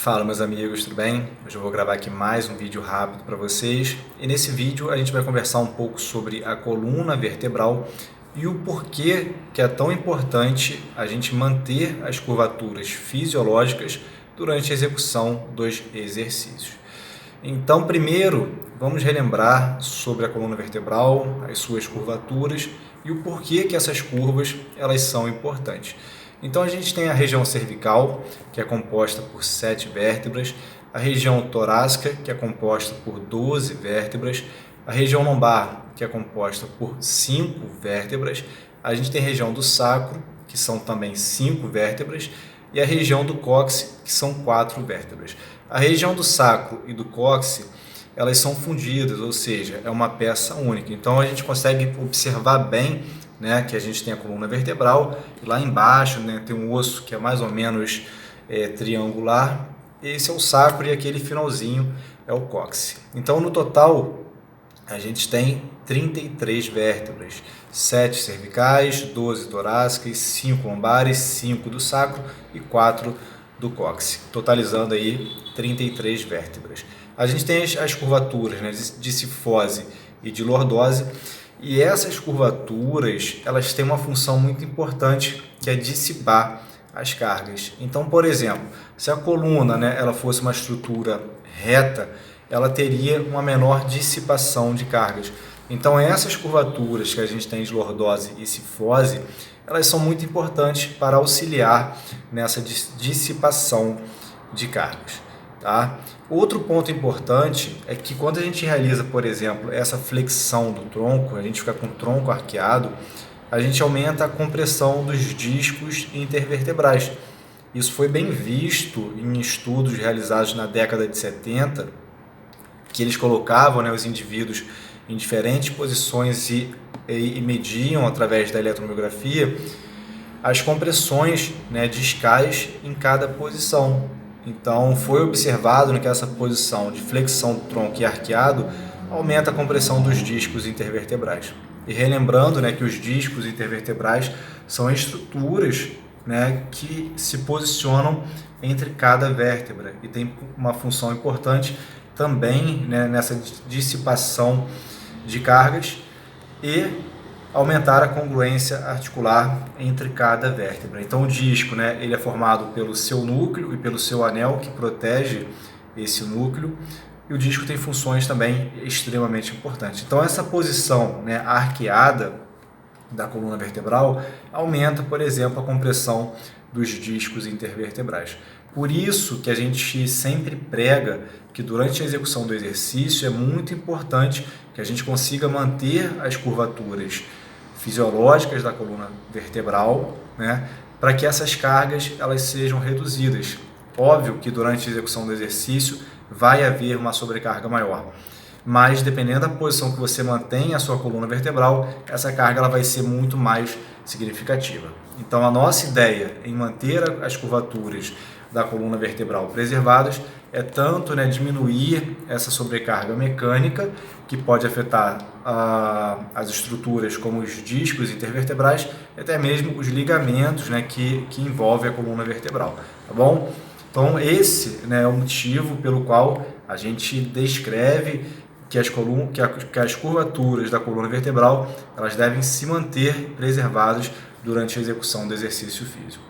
Fala, meus amigos, tudo bem? Hoje eu vou gravar aqui mais um vídeo rápido para vocês e nesse vídeo a gente vai conversar um pouco sobre a coluna vertebral e o porquê que é tão importante a gente manter as curvaturas fisiológicas durante a execução dos exercícios. Então, primeiro, vamos relembrar sobre a coluna vertebral, as suas curvaturas e o porquê que essas curvas elas são importantes. Então a gente tem a região cervical, que é composta por 7 vértebras, a região torácica, que é composta por 12 vértebras, a região lombar, que é composta por 5 vértebras, a gente tem a região do sacro, que são também 5 vértebras, e a região do cóccix, que são 4 vértebras. A região do sacro e do cóccix, elas são fundidas, ou seja, é uma peça única. Então a gente consegue observar bem, né, que a gente tem a coluna vertebral e lá embaixo, né, tem um osso que é mais ou menos triangular. Esse é o sacro e aquele finalzinho é o cóccix. Então no total a gente tem 33 vértebras, 7 cervicais, 12 torácicas, 5 lombares, 5 do sacro e 4 do cóccix, totalizando aí 33 vértebras. A gente tem as curvaturas, né, de cifose e de lordose, e essas curvaturas elas têm uma função muito importante, que é dissipar as cargas. Então, por exemplo, se a coluna, né, ela fosse uma estrutura reta, ela teria uma menor dissipação de cargas. Então, essas curvaturas que a gente tem de lordose e cifose, elas são muito importantes para auxiliar nessa dissipação de cargas. Tá? Outro ponto importante é que quando a gente realiza, por exemplo, essa flexão do tronco, a gente fica com o tronco arqueado, a gente aumenta a compressão dos discos intervertebrais. Isso foi bem visto em estudos realizados na década de 70, que eles colocavam, né, os indivíduos em diferentes posições e mediam através da eletromiografia as compressões, né, discais em cada posição. Então foi observado que essa posição de flexão do tronco e arqueado aumenta a compressão dos discos intervertebrais. E relembrando, né, que os discos intervertebrais são estruturas, né, que se posicionam entre cada vértebra e tem uma função importante também, né, nessa dissipação de cargas e aumentar a congruência articular entre cada vértebra. Então o disco, né, ele é formado pelo seu núcleo e pelo seu anel que protege esse núcleo, e o disco tem funções também extremamente importantes. Então essa posição, né, arqueada da coluna vertebral aumenta, por exemplo, a compressão dos discos intervertebrais. Por isso que a gente sempre prega que durante a execução do exercício é muito importante que a gente consiga manter as curvaturas fisiológicas da coluna vertebral, né, para que essas cargas elas sejam reduzidas. Óbvio que durante a execução do exercício vai haver uma sobrecarga maior, mas dependendo da posição que você mantém a sua coluna vertebral, essa carga ela vai ser muito mais significativa. Então a nossa ideia em manter as curvaturas da coluna vertebral preservadas é tanto, né, diminuir essa sobrecarga mecânica que pode afetar as estruturas como os discos intervertebrais e até mesmo os ligamentos, né, que envolvem a coluna vertebral, tá bom? Então esse, né, é o motivo pelo qual a gente descreve que as curvaturas da coluna vertebral elas devem se manter preservadas durante a execução do exercício físico.